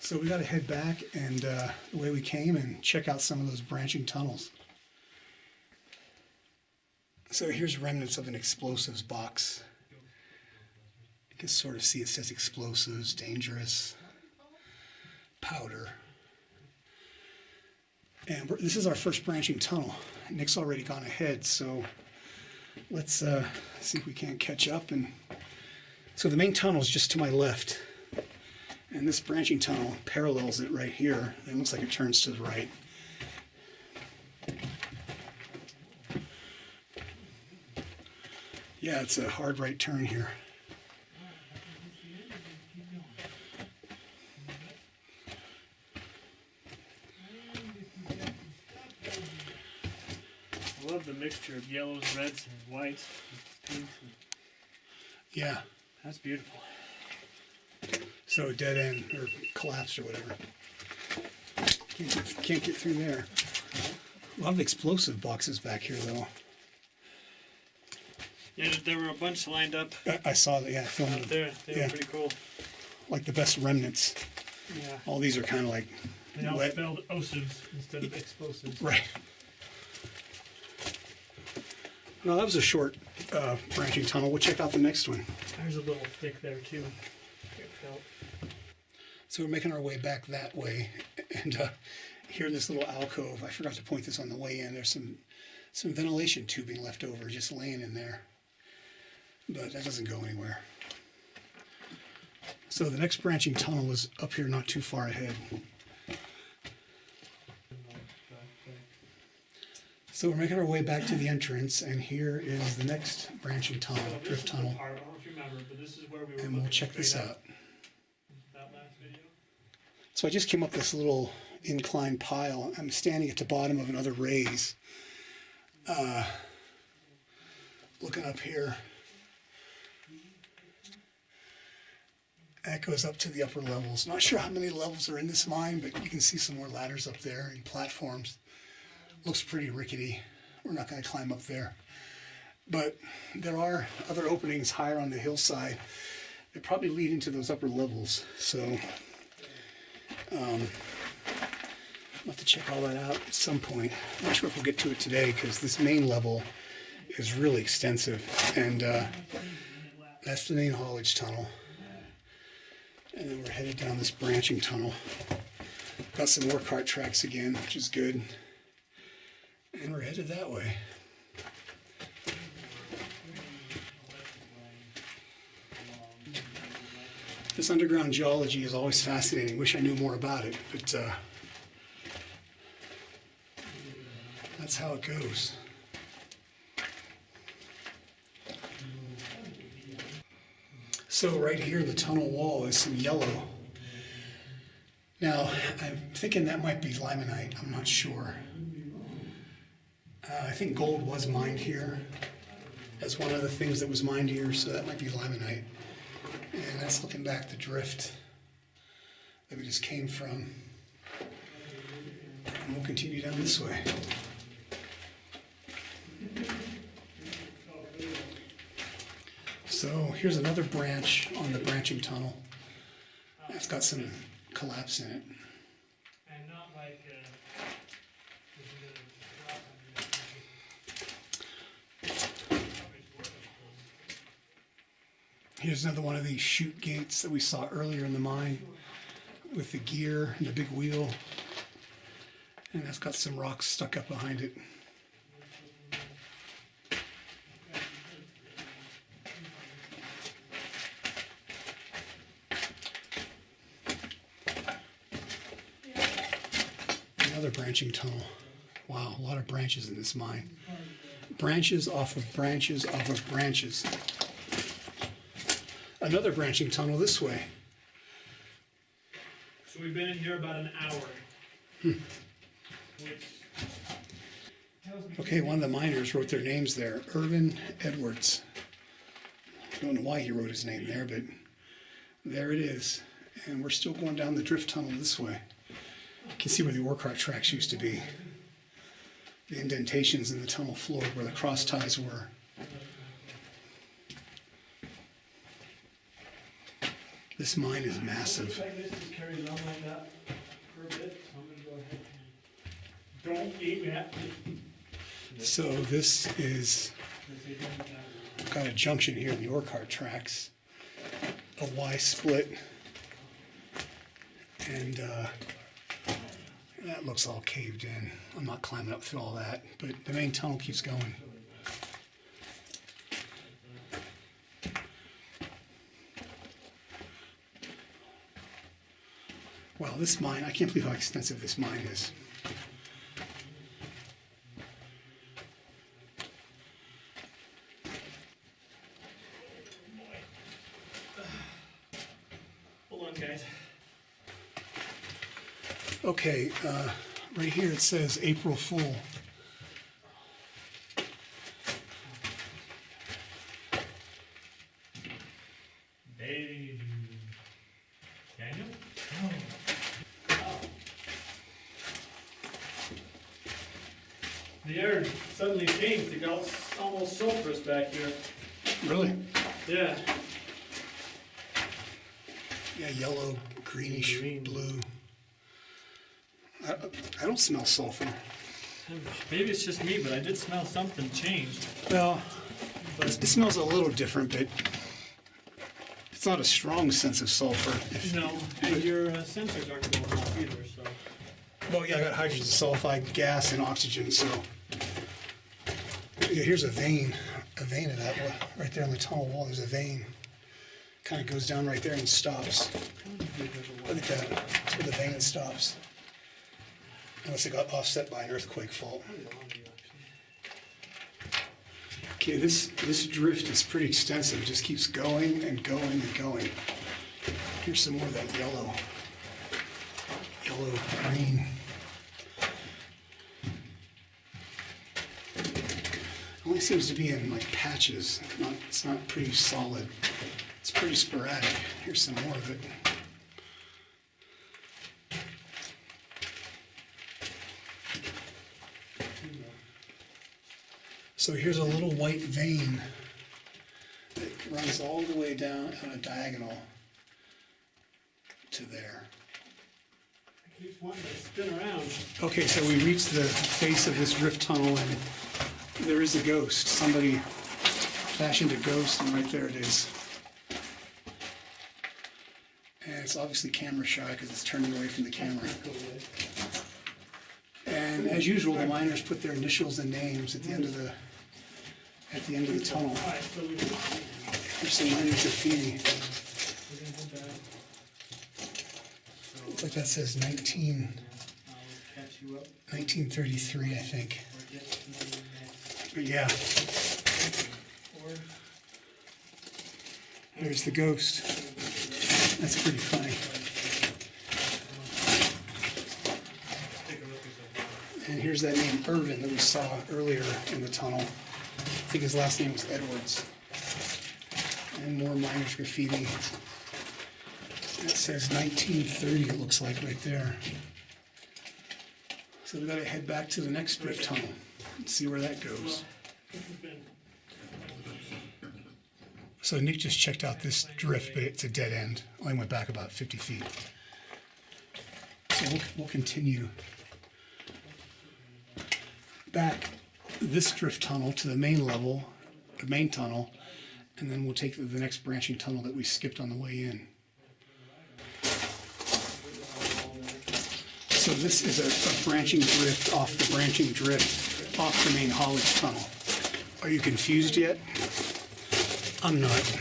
So we got to head back and the way we came and check out some of those branching tunnels. So here's remnants of an explosives box. You can sort of see it says explosives, dangerous, powder. And this is our first branching tunnel. Nick's already gone ahead, so let's see if we can't catch up. And so the main tunnel is just to my left. And this branching tunnel parallels it right here. It looks like it turns to the right. Yeah, it's a hard right turn here. I love the mixture of yellows, reds, and whites, pinks. Yeah. That's beautiful. So dead end or collapsed or whatever. Can't get through there. A lot of explosive boxes back here though. Yeah, there were a bunch lined up I saw that. Yeah, I filmed out them. there. They Yeah. were pretty cool. Like the best remnants. Yeah. All these are kind of like They all wet. spelled OSIVs instead of explosives. Right. No, that was a short branching tunnel. We'll check out the next one. There's a little thick there too. It felt. So we're making our way back that way, and here in this little alcove, I forgot to point this on the way in. There's some ventilation tubing left over, just laying in there, but that doesn't go anywhere. So the next branching tunnel is up here, not too far ahead. So we're making our way back to the entrance, and here is the next branching tunnel, So this drift is the tunnel, part, I don't know if you remember, but this is where we were and we'll looking check this straight out. up. That last video. So I just came up this little inclined pile. I'm standing at the bottom of another raise. Looking up here. That goes up to the upper levels. Not sure how many levels are in this mine, but you can see some more ladders up there and platforms. Looks pretty rickety. We're not going to climb up there. But there are other openings higher on the hillside that probably lead into those upper levels. So I'll have to check all that out at some point. I'm not sure if we'll get to it today because this main level is really extensive. And that's the main haulage tunnel. And then we're headed down this branching tunnel. Got some more cart tracks again, which is good. And we're headed that way. This underground geology is always fascinating. Wish I knew more about it, but that's how it goes. So right here in the tunnel wall is some yellow. Now, I'm thinking that might be limonite. I'm not sure. I think gold was mined here as one of the things that was mined here, so that might be limonite. And that's looking back the drift that we just came from. And we'll continue down this way. So here's another branch on the branching tunnel. It's got some collapse in it. And not like. Here's another one of these chute gates that we saw earlier in the mine with the gear and the big wheel. And that's got some rocks stuck up behind it. Another branching tunnel. Wow, a lot of branches in this mine. Branches off of branches off of branches. Another branching tunnel this way. So we've been in here about an hour. Which Okay, one of the miners wrote their names there. Irvin Edwards. I don't know why he wrote his name there, but there it is. And we're still going down the drift tunnel this way. You can see where the ore cart tracks used to be. The indentations in the tunnel floor where the cross ties were. This mine is massive. This just carries on like that for a bit, so I'm gonna go ahead and don't eat that. So this is, got a junction here in the Orchard tracks, a Y split, and that looks all caved in. I'm not climbing up through all that, but the main tunnel keeps going. Wow, this mine, I can't believe how extensive this mine is. Hold on, guys. Okay, right here it says April Fool. Hey, Daniel? The air suddenly changed. It got almost sulfurous back here. Really? Yeah. Yeah, yellow, greenish, Green. blue. I don't smell sulfur. Maybe it's just me, but I did smell something changed. Well, it smells a little different, but it's not a strong sense of sulfur. No, and your sensors aren't going off either, so. Well, yeah, I got hydrogen sulfide gas and oxygen, so. Yeah, here's a vein of that right there on the tunnel wall. There's a vein. Kind of goes down right there and stops. Look at that. That's where the vein stops. Unless it got offset by an earthquake fault. Okay, this drift is pretty extensive. It just keeps going and going and going. Here's some more of that yellow green. It only seems to be in like patches. It's not pretty solid. It's pretty sporadic. Here's some more of it. So here's a little white vein that runs all the way down on a diagonal to there. It keeps wanting to spin around. Okay, so we reached the face of this drift tunnel and there is a ghost. Somebody fashioned a ghost and right there it is. And it's obviously camera shy because it's turning away from the camera. And as usual, the miners put their initials and names at the end of the tunnel. Alright, so we can There's some miner graffiti. put that. Looks like that says 1933, I'll catch you up I think. or get to the next. But yeah, Or there's the ghost. That's pretty funny. take a look at something. And here's that name Irvin that we saw earlier in the tunnel. I think his last name was Edwards. And more miners graffiti. It says 1930, it looks like right there. So we gotta head back to the next drift tunnel and see where that goes. This has been So Nick just checked out this drift, but it's a dead end. Only went back about 50 feet. So we'll continue back this drift tunnel to the main level, the main tunnel, and then we'll take the next branching tunnel that we skipped on the way in. So this is a branching drift off the branching drift off the main haulage tunnel. Are you confused yet? I'm not.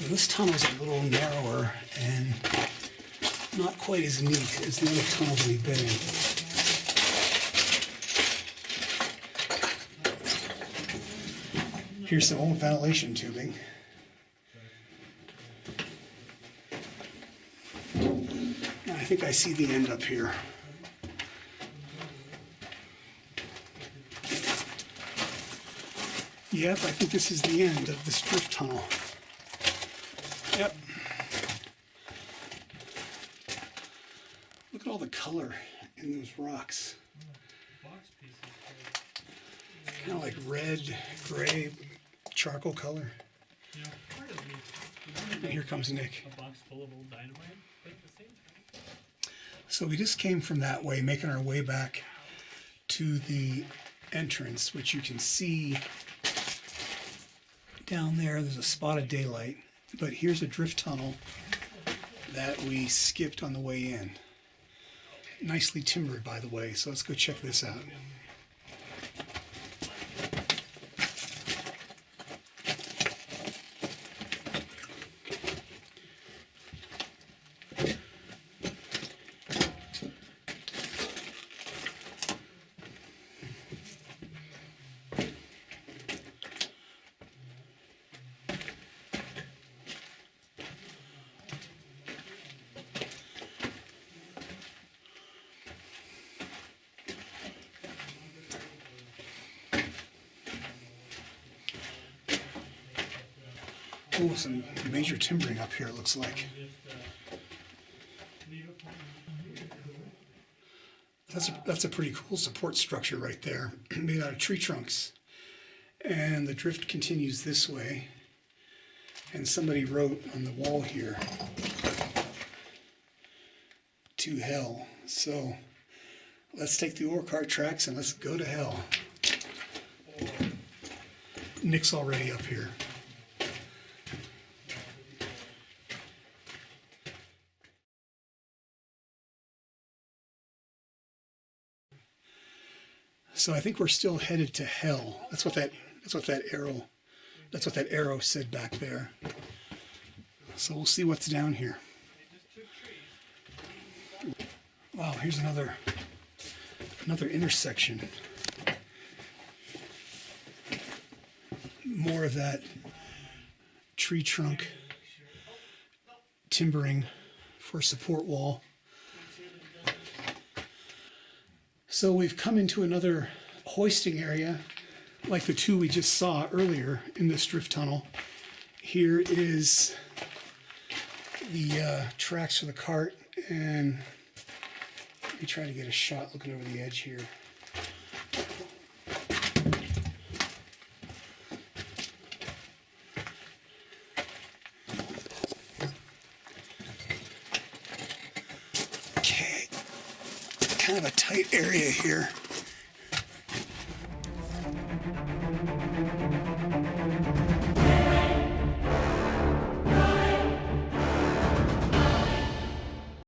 This tunnel's a little narrower and not quite as neat as the other tunnels we've been in. Here's some old ventilation tubing. And I think I see the end up here. Yep, I think this is the end of this drift tunnel. Yep. Look at all the color in those rocks. Box pieces. Kind of like red, gray, charcoal color. You know, part of me, And here comes Nick. a box full of old dynamite, but at the same time, So we just came from that way, making our way back to the entrance, which you can see down there. There's a spot of daylight, but here's a drift tunnel that we skipped on the way in. Nicely timbered, by the way, so let's go check this out. Oh, some major timbering up here, it looks like. leave it for That's a pretty cool support structure right there, made out of tree trunks. And the drift continues this way. And somebody wrote on the wall here, "To hell." So let's take the ore cart tracks and let's go to hell. Nick's already up here. So I think we're still headed to hell. That's what that arrow said back there. So we'll see what's down here. Wow, here's another intersection. More of that tree trunk timbering for a support wall. So we've come into another hoisting area, like the two we just saw earlier in this drift tunnel. Here is the tracks for the cart, and let me try to get a shot looking over the edge here. Okay, kind of a tight area here.